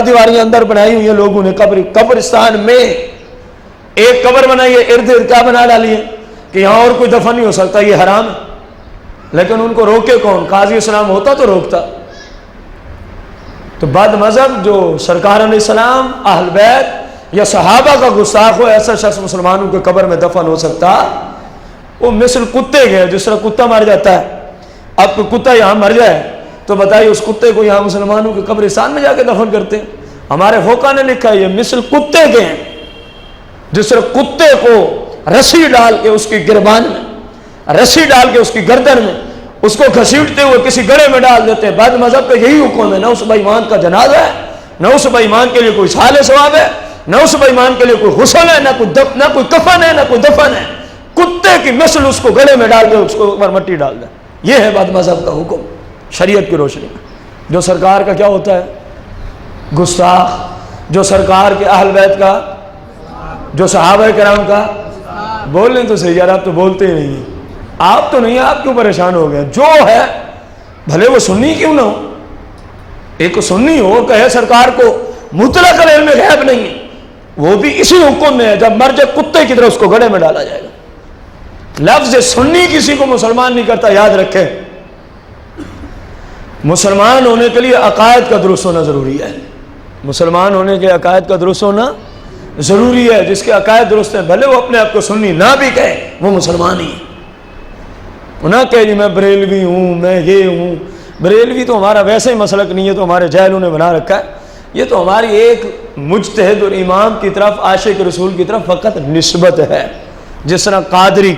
دیواریاں اندر بنائی ہوئی ہیں لوگوں نے قبرستان میں ایک قبر بنائی ہے، ارد گرد کیا بنا ڈالی ہے کہ یہاں اور کوئی دفن نہیں ہو سکتا، یہ حرام ہے۔ لیکن ان کو روکے کون؟ قاضی اسلام ہوتا تو روکتا۔ تو بد مذہب جو سرکار علیہ السلام، اہل بیت یا صحابہ کا گستاخ ہو، ایسا شخص مسلمانوں کے قبر میں دفن ہو سکتا؟ وہ مثل کتے گئے، جس طرح کتا مر جاتا ہے۔ اب کوئی کتا یہاں مر جائے تو بتائیے اس کتے کو یہاں مسلمانوں کے قبرستان میں جا کے دفن کرتے ہیں؟ ہمارے فقہا نے لکھا ہے یہ مثل کتے کے ہیں، جس طرح کتے کو رسی ڈال کے اس کی گربان میں، رسی ڈال کے اس کی گردن میں اس کو گھسیٹتے ہوئے کسی گڑھے میں ڈال دیتے ہیں۔ بد مذہب کا یہی حکم ہے، نہ اس بے ایمان کا جنازہ ہے، نہ اس بے ایمان کے لیے کوئی صالح ثواب ہے، نہ اس بے ایمان کے لیے کوئی غسل ہے، نہ کوئی کفن ہے، نہ کوئی دفن ہے۔ کتے کی مثل اس کو گلے میں ڈال دے، اس کو اوپر مٹی ڈال دے۔ یہ ہے بد مذہب کا حکم شریعت کی روشنی میں۔ جو سرکار کا کیا ہوتا ہے؟ گستاخ۔ جو سرکار کے اہل بیت کا، جو صحابہ کرام کا، بول لیں تو صحیح یار، آپ تو بولتے ہی نہیں ہیں۔ آپ تو نہیں ہیں، آپ کیوں پریشان ہو گئے؟ جو ہے بھلے وہ سنی کیوں نہ ہو، ایک سنی ہو کہے سرکار کو مطلق علم غیب نہیں ہے، وہ بھی اسی حکم میں ہے، جب مر جائے کتے کی طرح اس کو گڑھے میں ڈالا جائے گا۔ لفظ سنی کسی کو مسلمان نہیں کرتا، یاد رکھیں۔ مسلمان ہونے کے لیے عقائد کا درست ہونا ضروری ہے۔ مسلمان ہونے کے عقائد کا درست ہونا ضروری ہے۔ جس کے عقائد درست ہیں بھلے وہ اپنے آپ کو سنی نہ بھی کہے، وہ مسلمان ہی ہے۔ نہ کہ جی میں بریلوی ہوں، میں یہ ہوں۔ بریلوی تو ہمارا ویسے ہی مسلک نہیں ہے، تو ہمارے جاہلوں نے بنا رکھا ہے۔ یہ تو ہماری ایک مجتہد اور امام کی طرف، عاشق رسول کی طرف فقط نسبت ہے۔ جس طرح قادری،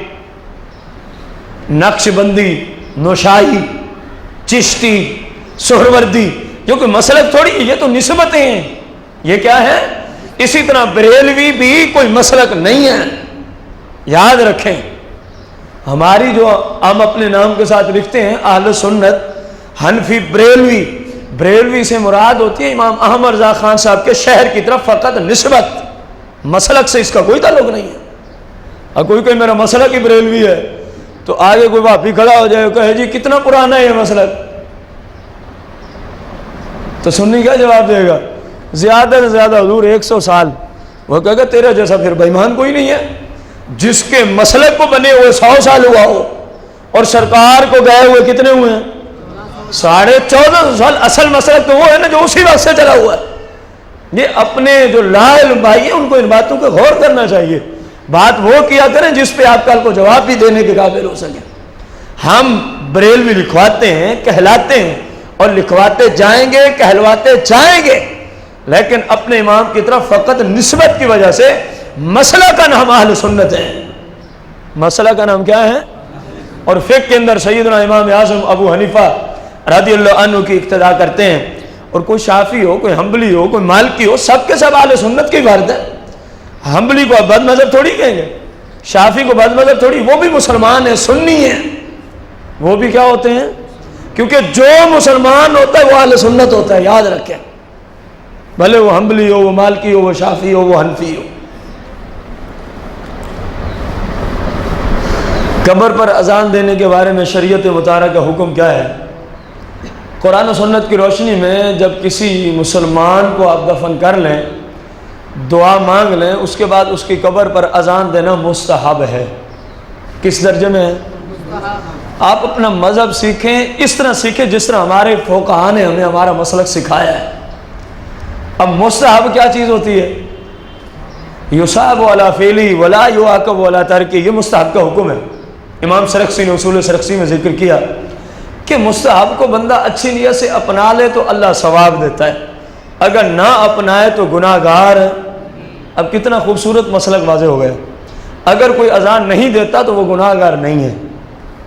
نقش بندی، نوشائی، چشتی، سہروردی، جو کوئی مسلک تھوڑی ہے، یہ تو نسبتیں ہیں۔ یہ کیا ہے؟ اسی طرح بریلوی بھی کوئی مسلک نہیں ہے، یاد رکھیں۔ ہماری جو ہم اپنے نام کے ساتھ لکھتے ہیں اہل سنت حنفی بریلوی، بریلوی سے مراد ہوتی ہے امام احمد رضا خان صاحب کے شہر کی طرف فقط نسبت، مسلک سے اس کا کوئی تعلق نہیں ہے۔ اور کوئی کہ میرا مسلک ہی بریلوی ہے تو آگے کوئی واپی کھڑا ہو جائے کہے جی کتنا پرانا ہے یہ مسلک، تو سنی کیا جواب دے گا؟ زیادہ سے زیادہ حضور 100 سال۔ وہ کہے گا تیرا جیسا پھر بے ایمان کوئی نہیں ہے۔ جس کے مسلک کو بنے ہوئے 100 سال ہوا ہو، اور سرکار کو گئے ہوئے کتنے ہوئے ہیں؟ 1450 سال۔ اصل مسلک تو وہ ہے نا جو اسی وقت سے چلا ہوا ہے۔ یہ اپنے جو لا علم بھائی ہیں ان کو ان باتوں کو غور کرنا چاہیے۔ بات وہ کیا کریں جس پہ آپ کل کو جواب بھی دینے کے قابل ہو سکے۔ ہم بریلوی لکھواتے ہیں، کہلاتے ہیں، اور لکھواتے جائیں گے، کہلواتے جائیں گے، لیکن اپنے امام کی طرف فقط نسبت کی وجہ سے۔ مسئلہ کا نام اہل سنت ہے۔ مسئلہ کا نام کیا ہے؟ اور فقہ کے اندر سیدنا امام اعظم ابو حنیفہ رضی اللہ عنہ کی اقتداء کرتے ہیں۔ اور کوئی شافعی ہو، کوئی حنبلی ہو، کوئی مالکی ہو، سب کے سب اہل سنت کی فرد ہے۔ حنبلی کو بد مذہب تھوڑی کہیں گے، شافعی کو بد مذہب تھوڑی، وہ بھی مسلمان ہیں، سنی ہیں۔ وہ بھی کیا ہوتے ہیں؟ کیونکہ جو مسلمان ہوتا ہے وہ اہل سنت ہوتا ہے، یاد رکھیں۔ بھلے وہ حنبلی ہو، وہ مالکی ہو، وہ شافعی ہو، وہ حنفی ہو۔ قبر پر اذان دینے کے بارے میں شریعت مطالعہ کا حکم کیا ہے؟ قرآن و سنت کی روشنی میں جب کسی مسلمان کو آپ دفن کر لیں، دعا مانگ لیں، اس کے بعد اس کی قبر پر اذان دینا مستحب ہے۔ کس درجے میں ہے؟ آپ اپنا مذہب سیکھیں، اس طرح سیکھیں جس طرح ہمارے فقہا نے ہمیں ہمارا مسلک سکھایا ہے۔ اب مستحب کیا چیز ہوتی ہے؟ یصاب علی فعلی ولا یعاقب علی ترکی، یہ مستحب کا حکم ہے۔ امام سرخسی نے اصول سرخسی میں ذکر کیا کہ مستحب کو بندہ اچھی نیت سے اپنا لے تو اللہ ثواب دیتا ہے، اگر نہ اپنائے تو گناہ گار ہے۔ اب کتنا خوبصورت مسلک واضح ہو گیا۔ اگر کوئی اذان نہیں دیتا تو وہ گناہ گار نہیں ہے،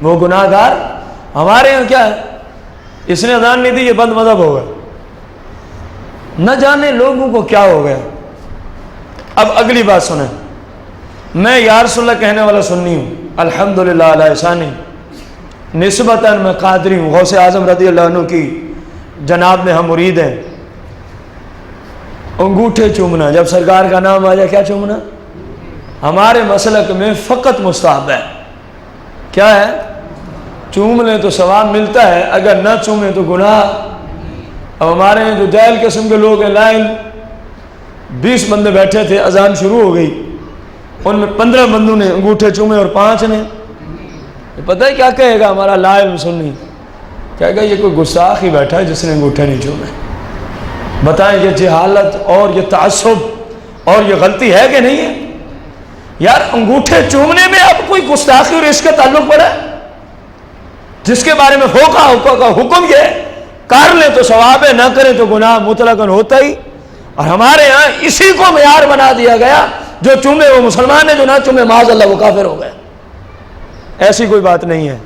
وہ گناہ گار۔ ہمارے یہاں کیا ہے؟ اس نے اذان نہیں دی، یہ بد مذہب ہو گیا۔ نہ جانے لوگوں کو کیا ہو گیا۔ اب اگلی بات سنیں، میں یا رسول اللہ کہنے والا سنی ہوں، الحمدللہ علی احسانی، نسبتاً میں قادری ہوں، غوث اعظم رضی اللہ عنہ کی جناب میں ہم مرید ہیں۔ انگوٹھے چومنا، جب سرکار کا نام آ جائے کیا چومنا؟ ہمارے مسلک میں فقط مستحب ہے۔ کیا ہے؟ چوم لیں تو ثواب ملتا ہے، اگر نہ چومیں تو گناہ۔ اب ہمارے ہیں جو جہل قسم کے لوگ ہیں، لائن 20 بندے بیٹھے تھے، اذان شروع ہو گئی، ان میں 15 بندوں نے انگوٹھے چومے اور 5 نے، پتہ ہے کیا کہے گا ہمارا لا علم سنی؟ کہے گا یہ کوئی گستاخ ہی بیٹھا ہے جس نے انگوٹھے نہیں چومے۔ بتائیں یہ جہالت اور یہ تعصب اور یہ غلطی ہے کہ نہیں ہے؟ یار انگوٹھے چومنے میں اب کوئی گستاخی اور اس کا تعلق پڑا ہے؟ جس کے بارے میں فقہا کا حکم یہ ہے کر لیں تو ثواب ہے، نہ کریں تو گناہ مطلقاً ہوتا ہی۔ اور ہمارے یہاں اسی کو معیار بنا دیا گیا، جو چومے وہ مسلمان ہے، جو نہ چومے معاذ اللہ وہ کافر ہو گئے۔ ایسی کوئی بات نہیں ہے،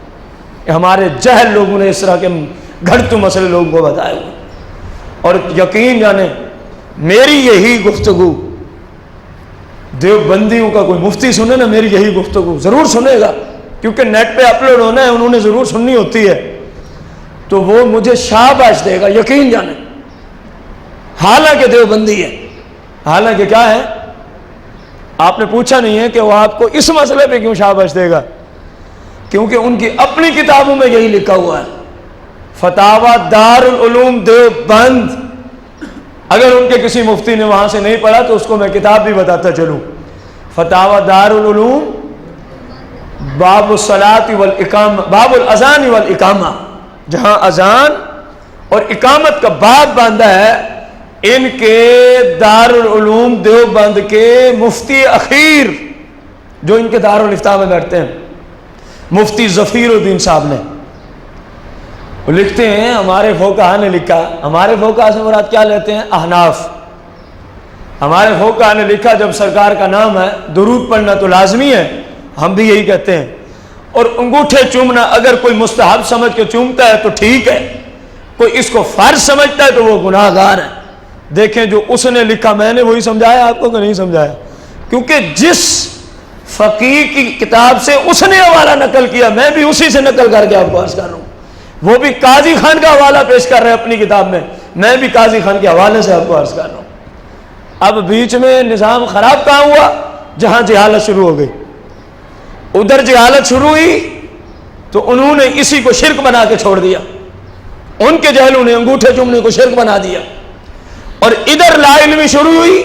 ہمارے جہل لوگوں نے اس طرح کے گھڑتو مسئلے لوگوں کو بتائے ہوئے۔ اور یقین جانے میری یہی گفتگو دیوبندیوں کا کوئی مفتی سنے نا، میری یہی گفتگو ضرور سنے گا، کیونکہ نیٹ پہ اپلوڈ ہونا ہے، انہوں نے ضرور سننی ہوتی ہے، تو وہ مجھے شاباش دے گا، یقین جانے، حالانکہ دیوبندی ہے، حالانکہ کیا ہے؟ آپ نے پوچھا نہیں ہے کہ وہ آپ کو اس مسئلے پہ کیوں شاباش دے گا، کیونکہ ان کی اپنی کتابوں میں یہی لکھا ہوا ہے۔ فتاوی دارالعلوم دیوبند، اگر ان کے کسی مفتی نے وہاں سے نہیں پڑھا تو اس کو میں کتاب بھی بتاتا چلوں، فتاوی دارالعلوم باب الصلاۃ والاقامہ، باب الاذان والاقامہ، جہاں اذان اور اقامت کا باب باندھا ہے، ان کے دارالعلوم دیوبند کے مفتی اخیر جو ان کے دارالافتاء میں بیٹھتے ہیں، مفتی ظفیر الدین صاحب نے، وہ لکھتے ہیں ہمارے فقہا نے لکھا، ہمارے فقہا سے مراد کیا لیتے ہیں؟ احناف۔ ہمارے فقہا نے لکھا جب سرکار کا نام ہے درود پڑھنا تو لازمی ہے، ہم بھی یہی کہتے ہیں، اور انگوٹھے چومنا اگر کوئی مستحب سمجھ کے چومتا ہے تو ٹھیک ہے، کوئی اس کو فرض سمجھتا ہے تو وہ گناہ گار ہے۔ دیکھیں جو اس نے لکھا میں نے وہی سمجھایا آپ کو کہ نہیں سمجھایا؟ کیونکہ جس فقیہ کی کتاب سے اس نے حوالہ نقل کیا میں بھی اسی سے نقل کر کے آپ کو عرض کر رہا ہوں، وہ بھی قاضی خان کا حوالہ پیش کر رہے ہیں اپنی کتاب میں بھی قاضی خان کے حوالے سے آپ کو عرض کر رہا ہوں۔ اب بیچ میں نظام خراب کہاں ہوا؟ جہاں جہالت شروع ہو گئی، ادھر جہالت شروع ہوئی تو انہوں نے اسی کو شرک بنا کے چھوڑ دیا، ان کے جہلوں نے انگوٹھے چومنے کو شرک بنا دیا، اور ادھر لا علمی شروع ہوئی،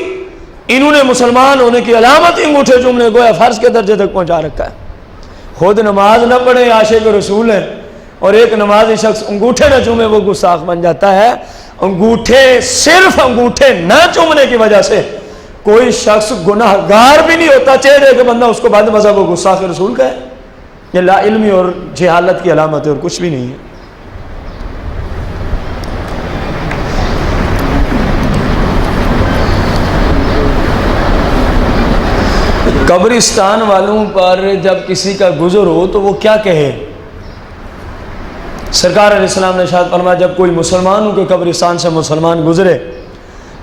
انہوں نے مسلمان ہونے کی علامت انگوٹھے چومنے کو فرض کے درجے تک پہنچا رکھا ہے۔ خود نماز نہ پڑھے عاشق رسول ہیں، اور ایک نمازی شخص انگوٹھے نہ چومے وہ گستاخ بن جاتا ہے۔ انگوٹھے، صرف انگوٹھے نہ چومنے کی وجہ سے کوئی شخص گناہ گار بھی نہیں ہوتا، چہرے کے بندہ اس کو بعد مذہب و گستاخ رسول کا ہے۔ یہ لا علمی اور جہالت کی علامت ہے اور کچھ بھی نہیں ہے۔ قبرستان والوں پر جب کسی کا گزر ہو تو وہ کیا کہے؟ سرکار علیہ السلام نے ارشاد فرمایا جب کوئی مسلمانوں کے قبرستان سے مسلمان گزرے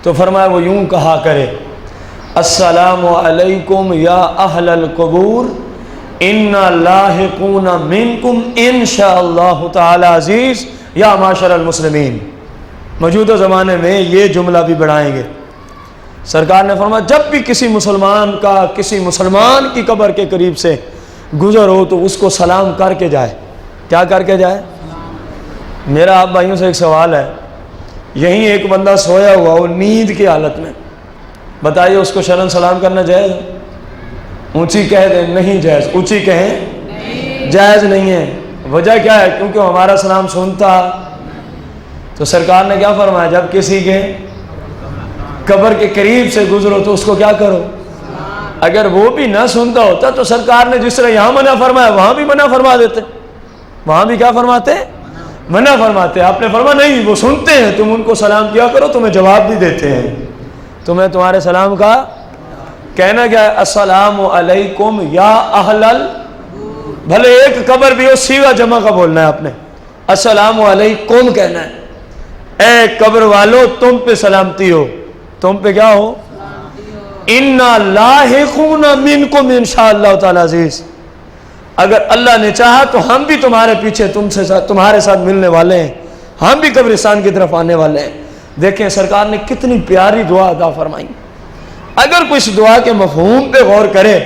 تو فرمایا وہ یوں کہا کرے، السلام علیکم یا اہل القبور انا لاحقون منکم انشاء اللہ تعالی عزیز یا معاشر المسلمین۔ موجودہ زمانے میں یہ جملہ بھی بڑھائیں گے۔ سرکار نے فرمایا جب بھی کسی مسلمان کا کسی مسلمان کی قبر کے قریب سے گزر ہو تو اس کو سلام کر کے جائے۔ کیا کر کے جائے؟ میرا آپ بھائیوں سے ایک سوال ہے، یہیں ایک بندہ سویا ہوا وہ نیند کی حالت میں، بتائیے اس کو شرن سلام کرنا جائز؟ اونچی کہہ دیں نہیں جائز، اونچی کہیں جائز نہیں ہے۔ وجہ کیا ہے؟ کیونکہ ہمارا سلام سنتا۔ تو سرکار نے کیا فرمایا جب کسی کے قبر کے قریب سے گزرو تو اس کو کیا کرو؟ اگر وہ بھی نہ سنتا ہوتا تو سرکار نے جس طرح یہاں منع فرمایا وہاں بھی منع فرما دیتے، وہاں بھی کیا فرماتے؟ منع فرماتے۔ آپ نے فرمایا نہیں وہ سنتے ہیں، تم ان کو سلام کیا کرو، تمہیں جواب بھی دیتے ہیں، تمہیں تمہارے سلام کا کہنا کیا ہے؟ السلام علیکم یا اہل بھلے ایک قبر بھی ہو سیغہ جمع کا بولنا ہے، آپ نے السلام علیکم کہنا ہے، اے قبر والو تم پہ سلامتی ہو، تم پہ کیا ہو؟ انا لاحقون منکم انشاءاللہ تعالی عزیز، اگر اللہ نے چاہا تو ہم بھی تمہارے پیچھے تمہارے ساتھ ملنے والے ہیں، ہم بھی قبرستان کی طرف آنے والے ہیں۔ دیکھیں سرکار نے کتنی پیاری دعا ادا فرمائی۔ اگر کوئی اس دعا کے مفہوم پہ غور کرے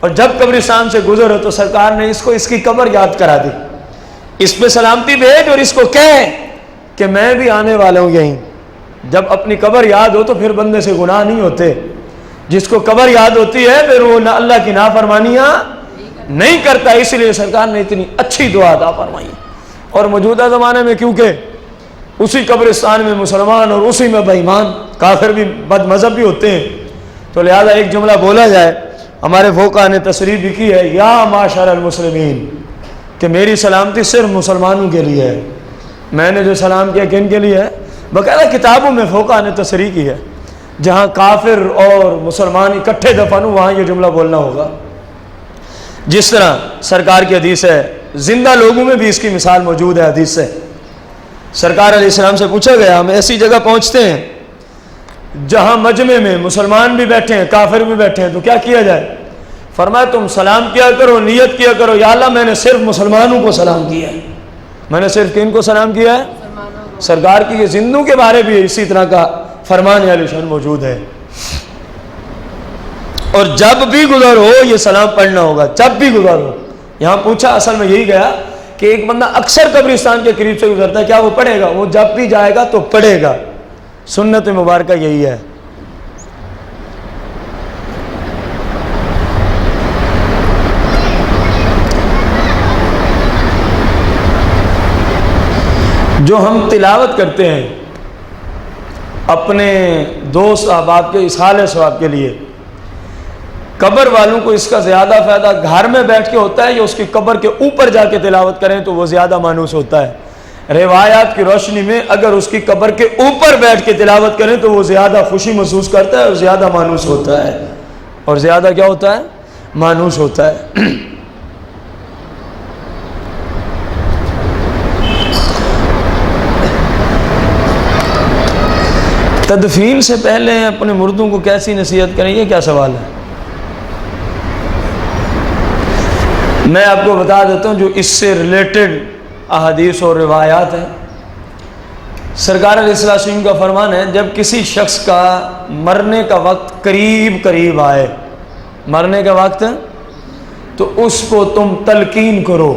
اور جب قبرستان سے گزرے تو سرکار نے اس کو اس کی قبر یاد کرا دی، اس پہ سلامتی بھیج اور اس کو کہے کہ میں بھی آنے والا ہوں یہیں. جب اپنی قبر یاد ہو تو پھر بندے سے گناہ نہیں ہوتے. جس کو قبر یاد ہوتی ہے پھر وہ اللہ کی نافرمانیاں نہیں کرتا. اس لیے سرکار نے اتنی اچھی دعا عطا فرمائی. اور موجودہ زمانے میں کیونکہ اسی قبرستان میں مسلمان اور اسی میں بے ایمان کافر بھی بد مذہب بھی ہوتے ہیں، تو لہذا ایک جملہ بولا جائے. ہمارے فوقا نے تصریح بھی کی ہے، یا معاشر المسلمین، کہ میری سلامتی صرف مسلمانوں کے لیے ہے. میں نے جو سلام کیا کن کے لیے ہے؟ باقاعدہ کتابوں میں فوقا نے تصریح کی ہے. جہاں کافر اور مسلمان اکٹھے دفن ہوں وہاں یہ جملہ بولنا ہوگا. جس طرح سرکار کی حدیث ہے، زندہ لوگوں میں بھی اس کی مثال موجود ہے. حدیث سے سرکار علیہ السلام سے پوچھا گیا، ہم ایسی جگہ پہنچتے ہیں جہاں مجمع میں مسلمان بھی بیٹھے ہیں کافر بھی بیٹھے ہیں، تو کیا کیا جائے؟ فرمایا تم سلام کیا کرو، نیت کیا کرو، یا اللہ میں نے صرف مسلمانوں کو سلام کیا ہے. میں نے صرف کن کو سلام کیا ہے؟ سرکار کی یہ زندوں کے بارے بھی اسی طرح کا فرمان علی شان موجود ہے. اور جب بھی گزر ہو یہ سلام پڑھنا ہوگا، جب بھی گزر ہو. یہاں پوچھا، اصل میں یہی گیا کہ ایک بندہ اکثر قبرستان کے قریب سے گزرتا ہے، کیا وہ پڑھے گا؟ وہ جب بھی جائے گا تو پڑھے گا. سنت مبارکہ یہی ہے. جو ہم تلاوت کرتے ہیں اپنے دوست احباب کے اصحال ثواب کے لیے، قبر والوں کو اس کا زیادہ فائدہ گھر میں بیٹھ کے ہوتا ہے یا اس کی قبر کے اوپر جا کے تلاوت کریں تو وہ زیادہ مانوس ہوتا ہے؟ روایات کی روشنی میں اگر اس کی قبر کے اوپر بیٹھ کے تلاوت کریں تو وہ زیادہ خوشی محسوس کرتا ہے اور زیادہ مانوس ہوتا ہے. اور زیادہ کیا ہوتا ہے؟ مانوس ہوتا ہے. تدفین سے پہلے اپنے مردوں کو کیسی نصیحت کریں، یہ کیا سوال ہے؟ میں آپ کو بتا دیتا ہوں جو اس سے ریلیٹڈ احادیث اور روایات ہیں. سرکار علیہ السلام کا فرمان ہے، جب کسی شخص کا مرنے کا وقت قریب آئے، مرنے کا وقت، تو اس کو تم تلقین کرو.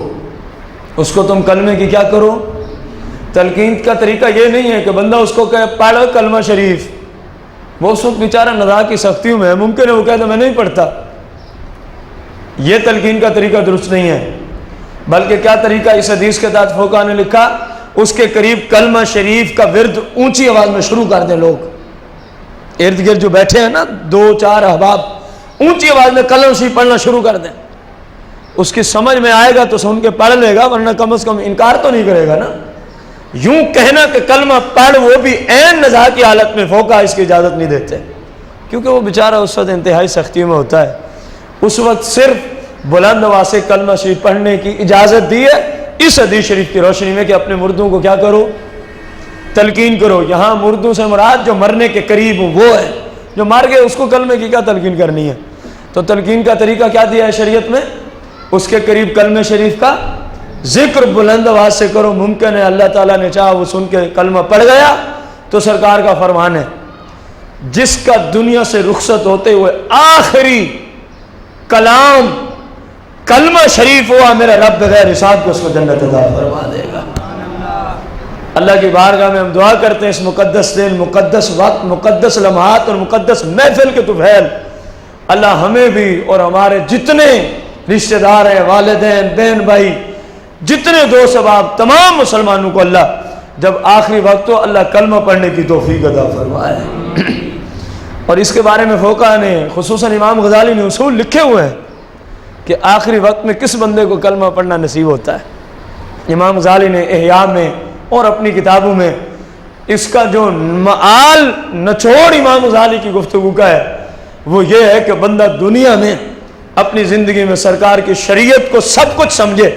اس کو تم کلمے کی کیا کرو؟ تلقین کا طریقہ یہ نہیں ہے کہ بندہ اس کو کہے پڑھ کلمہ شریف. وہ اس وقت بیچارہ نزا کی سختیوں میں ہے، ممکن ہے وہ کہتا میں نہیں پڑھتا. یہ تلقین کا طریقہ درست نہیں ہے. بلکہ کیا طریقہ اس حدیث کے تحت فوقا نے لکھا، اس کے قریب کلمہ شریف کا ورد اونچی آواز میں شروع کر دیں. لوگ ارد گرد جو بیٹھے ہیں نا، 2-4 احباب، اونچی آواز میں کلمہ شریف پڑھنا شروع کر دیں. اس کی سمجھ میں آئے گا تو سن کے پڑھ لے گا، ورنہ کم از کم انکار تو نہیں کرے گا نا. یوں کہنا کہ کلمہ پڑھ، وہ بھی عین نزا کی حالت میں، فوقا اس کی اجازت نہیں دیتے، کیونکہ وہ بیچارہ اس وقت انتہائی سختیوں میں ہوتا ہے. اس وقت صرف بلند آواز سے کلمہ شریف پڑھنے کی اجازت دی ہے اس حدیث شریف کی روشنی میں کہ اپنے مردوں کو کیا کرو؟ تلقین کرو. یہاں مردوں سے مراد جو مرنے کے قریب وہ ہے، جو مر گئے اس کو کلمے کی کیا تلقین کرنی ہے؟ تو تلقین کا طریقہ کیا دیا ہے شریعت میں؟ اس کے قریب کلمہ شریف کا ذکر بلند آواز سے کرو. ممکن ہے اللہ تعالیٰ نے چاہا وہ سن کے کلمہ پڑھ گیا تو سرکار کا فرمان ہے جس کا دنیا سے رخصت ہوتے ہوئے آخری کلام کلمہ شریف ہوا، میرا رب بغیر حساب کو اس کو جنت عطا فرما دے گا. اللہ کی بارگاہ میں ہم دعا کرتے ہیں اس مقدس دن، مقدس وقت، مقدس لمحات اور مقدس محفل کے طفیل اللہ ہمیں بھی اور ہمارے جتنے رشتہ دار ہیں، والدین، بہن بھائی، جتنے دوست احباب، تمام مسلمانوں کو اللہ جب آخری وقت ہو اللہ کلمہ پڑھنے کی توفیق عطا فرمائے. اور اس کے بارے میں فوقا نے خصوصاً امام غزالی نے اصول لکھے ہوئے ہیں کہ آخری وقت میں کس بندے کو کلمہ پڑھنا نصیب ہوتا ہے. امام غزالی نے احیاء میں اور اپنی کتابوں میں اس کا جو معال نچوڑ امام غزالی کی گفتگو کا ہے وہ یہ ہے کہ بندہ دنیا میں اپنی زندگی میں سرکار کی شریعت کو سب کچھ سمجھے،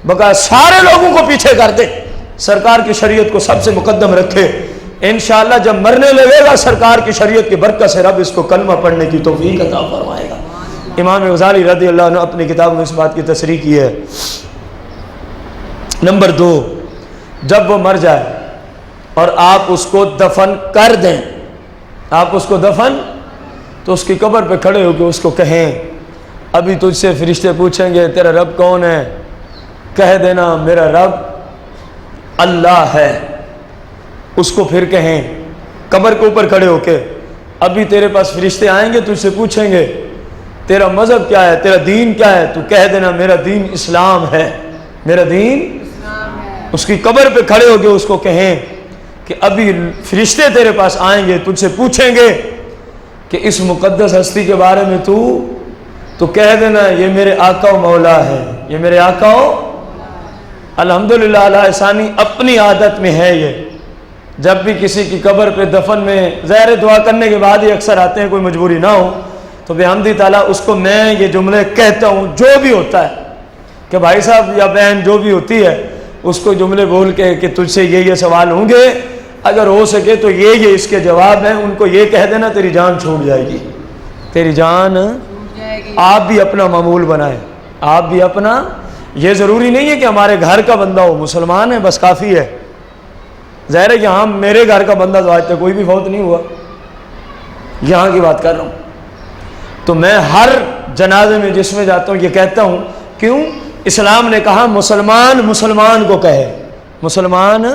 بقا سارے لوگوں کو پیچھے کر دے، سرکار کی شریعت کو سب سے مقدم رکھے. انشاءاللہ جب مرنے لگے گا سرکار کی شریعت کی برکت سے رب اس کو کلمہ پڑھنے کی توفیق عطا فرمائے گا. امام غزالی رضی اللہ عنہ اپنی کتاب میں اس بات کی تصریح کی ہے. نمبر 2، جب وہ مر جائے اور آپ اس کو دفن کر دیں، آپ اس کو دفن، تو اس کی قبر پہ کھڑے ہو کے اس کو کہیں ابھی تجھ سے فرشتے پوچھیں گے تیرا رب کون ہے، کہہ دینا میرا رب اللہ ہے. اس کو پھر کہیں قبر کے اوپر کھڑے ہو کے، ابھی تیرے پاس فرشتے آئیں گے، تجھ سے پوچھیں گے تیرا مذہب کیا ہے، تیرا دین کیا ہے، تو کہہ دینا میرا دین اسلام ہے، میرا دین اسلام ہے۔ اس کی قبر پہ کھڑے ہو کے اس کو کہیں کہ ابھی فرشتے تیرے پاس آئیں گے، تجھ سے پوچھیں گے کہ اس مقدس ہستی کے بارے میں تو کہہ دینا یہ میرے آقا و مولا ہے، یہ میرے آقا و الحمدللہ اللہ احسانی اپنی عادت میں ہے۔ یہ جب بھی کسی کی قبر پہ دفن میں ظاہر دعا کرنے کے بعد ہی اکثر آتے ہیں، کوئی مجبوری نہ ہو تو بحمدِ تعالیٰ اس کو میں یہ جملے کہتا ہوں، جو بھی ہوتا ہے کہ بھائی صاحب یا بہن جو بھی ہوتی ہے اس کو جملے بول کے کہ تجھ سے یہ سوال ہوں گے، اگر ہو سکے تو یہ اس کے جواب ہیں، ان کو یہ کہہ دینا تیری جان چھوٹ جائے گی، تیری جان چھوٹ جائے گی۔ آپ بھی اپنا معمول بنائیں، آپ بھی اپنا، یہ ضروری نہیں ہے کہ ہمارے گھر کا بندہ ہو، مسلمان ہے بس کافی ہے۔ ظاہر ہے یہاں میرے گھر کا بندہ تو آج تک کوئی بھی فوت نہیں ہوا، یہاں کی بات کر رہا ہوں، تو میں ہر جنازے میں جس میں جاتا ہوں یہ کہتا ہوں، کیوں؟ اسلام نے کہا مسلمان کو کہے، مسلمان۔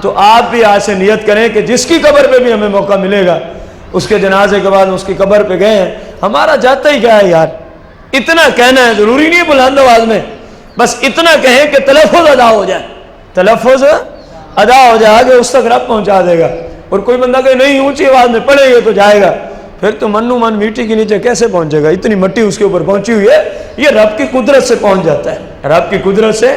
تو آپ بھی آج سے نیت کریں کہ جس کی قبر پہ بھی ہمیں موقع ملے گا، اس کے جنازے کے بعد اس کی قبر پہ گئے ہیں، ہمارا جاتا ہی کیا ہے یار، اتنا کہنا ہے، ضروری نہیں بلند آواز میں، بس اتنا کہیں کہ تلفظ ادا ہو جائے، تلفظ ادا ہو جائے، آگے اس تک رب پہنچا دے گا۔ اور کوئی بندہ کہ نہیں اونچی آواز میں پڑھے گے تو جائے گا، پھر تو منو من میٹھی کے نیچے کیسے پہنچے گا، اتنی مٹی اس کے اوپر پہنچی ہوئی ہے، یہ رب کی قدرت سے پہنچ جاتا ہے، رب کی قدرت سے۔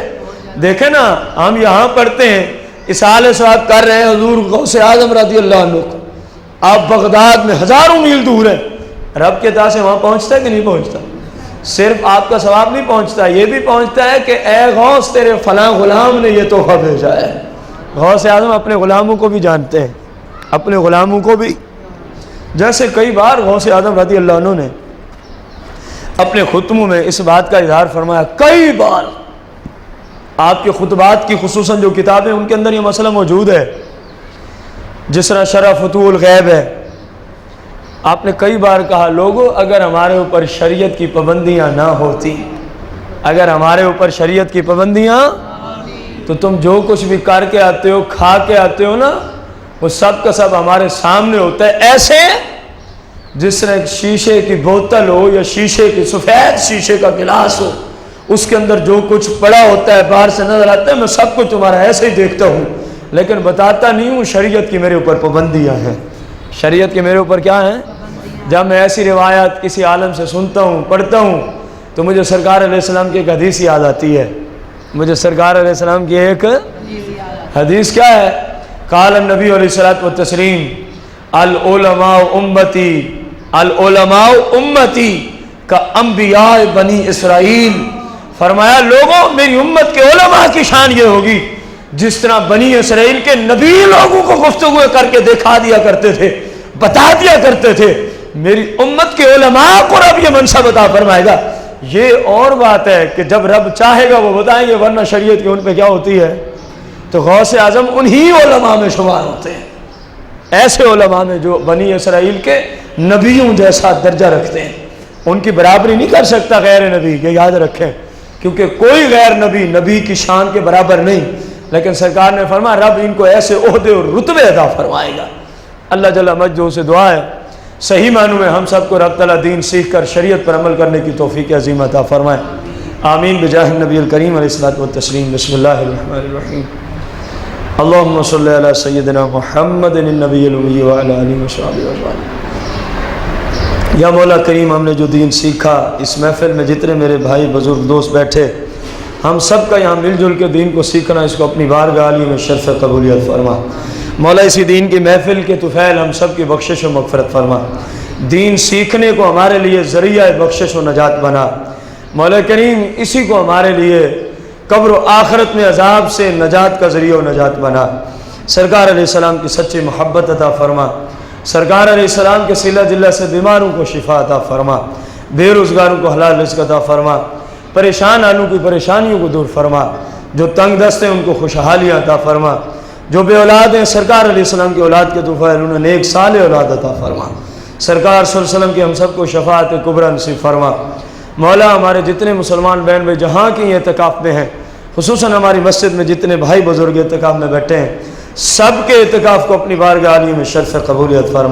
دیکھیں نا ہم یہاں پڑھتے ہیں، اسال ثواب کر رہے ہیں حضور غوث اعظم رضی اللہ عنہ کو، آپ بغداد میں ہزاروں میل دور ہیں، رب کے عطا سے وہاں پہنچتا ہے کہ نہیں پہنچتا؟ صرف آپ کا ثواب نہیں پہنچتا، یہ بھی پہنچتا ہے کہ اے غوث تیرے فلاں غلام نے یہ تحفہ بھیجا ہے۔ غوث اعظم اپنے غلاموں کو بھی جانتے ہیں، اپنے غلاموں کو بھی، جیسے کئی بار غوث اعظم رضی اللہ عنہ نے اپنے خطبوں میں اس بات کا اظہار فرمایا، کئی بار آپ کے خطبات کی خصوصاً جو کتابیں ان کے اندر یہ مسئلہ موجود ہے، جس طرح شرح فتوح الغیب ہے، آپ نے کئی بار کہا لوگوں اگر ہمارے اوپر شریعت کی پابندیاں نہ ہوتی، اگر ہمارے اوپر شریعت کی پابندیاں تو تم جو کچھ بھی کر کے آتے ہو، کھا کے آتے ہو نا، وہ سب کا سب ہمارے سامنے ہوتا ہے، ایسے جس طرح ایک شیشے کی بوتل ہو یا شیشے کی سفید شیشے کا گلاس ہو، اس کے اندر جو کچھ پڑا ہوتا ہے باہر سے نظر آتا ہے، میں سب کچھ تمہارا ایسے ہی دیکھتا ہوں لیکن بتاتا نہیں ہوں، شریعت کی میرے اوپر پابندیاں ہیں، شریعت کے میرے اوپر کیا ہیں؟ جب میں ایسی روایات کسی عالم سے سنتا ہوں، پڑھتا ہوں، تو مجھے سرکار علیہ السلام کی ایک حدیث یاد آتی ہے، مجھے سرکار علیہ السلام کی ایک حدیث کیا ہے؟ قال النبی علیہ الصلوۃ والتسلیم العلماء امتی، العلماء امتی کا انبیاء بنی اسرائیل، فرمایا لوگوں میری امت کے علماء کی شان یہ ہوگی جس طرح بنی اسرائیل کے نبی لوگوں کو گفتگو کر کے دکھا دیا کرتے تھے، بتا دیا کرتے تھے، میری امت کے علماء کو رب یہ منصب عطا فرمائے گا۔ یہ اور بات ہے کہ جب رب چاہے گا وہ بتائیں گے، ورنہ شریعت کی ان پہ کیا ہوتی ہے؟ تو غوث اعظم انہی علماء میں شمار ہوتے ہیں، ایسے علماء میں جو بنی اسرائیل کے نبیوں جیسا درجہ رکھتے ہیں، ان کی برابری نہیں کر سکتا غیر نبی، یہ یاد رکھیں، کیونکہ کوئی غیر نبی نبی کی شان کے برابر نہیں، لیکن سرکار نے فرمایا رب ان کو ایسے عہدے اور رتبے عطا فرمائے گا۔ اللہ جل مجدہ سے دعا ہے صحیح معنوں میں ہم سب کو رب تعالیٰ دین سیکھ کر شریعت پر عمل کرنے کی توفیق عظیم عطا فرمائے، آمین بجاہ النبی الکریم علیہ الصلوۃ والتسلیم۔ بسم اللہ الرحمن الرحیم، اللہم صلی علی سیدنا محمد النبی الامی وعلی آلہ وصحبہ وسلم۔ یا مولا کریم، ہم نے جو دین سیکھا، اس محفل میں جتنے میرے بھائی بزرگ دوست بیٹھے، ہم سب کا یہاں مل جل کے دین کو سیکھنا، اس کو اپنی بارگاہ عالی میں شرف قبولیت فرما۔ مولا اسی دین کی محفل کے طفیل ہم سب کی بخشش و مغفرت فرما، دین سیکھنے کو ہمارے لیے ذریعہ بخشش و نجات بنا۔ مولا کریم اسی کو ہمارے لیے قبر و آخرت میں عذاب سے نجات کا ذریعہ و نجات بنا۔ سرکار علیہ السلام کی سچی محبت عطا فرما، سرکار علیہ السلام کے صلہ جلہ سے بیماروں کو شفا عطا فرما، بے روزگاروں کو حلال رزق عطا فرما، پریشان آلوں کی پریشانیوں کو دور فرما، جو تنگ دست ہیں ان کو خوشحالیاں عطا فرما، جو بے اولاد ہیں سرکار علیہ السلام کی اولاد کے طفیل انہیں نیک صالح اولاد عطا فرما، سرکار صلی اللہ علیہ وسلم کی ہم سب کو شفاعت کبریٰ نصیب فرما۔ مولا ہمارے جتنے مسلمان بہن بھائی جہاں کی اعتکاف میں ہیں، خصوصاً ہماری مسجد میں جتنے بھائی بزرگ اعتکاف میں بیٹھے ہیں، سب کے اعتکاف کو اپنی بارگاہ عالیہ میں شرف قبولیت فرما۔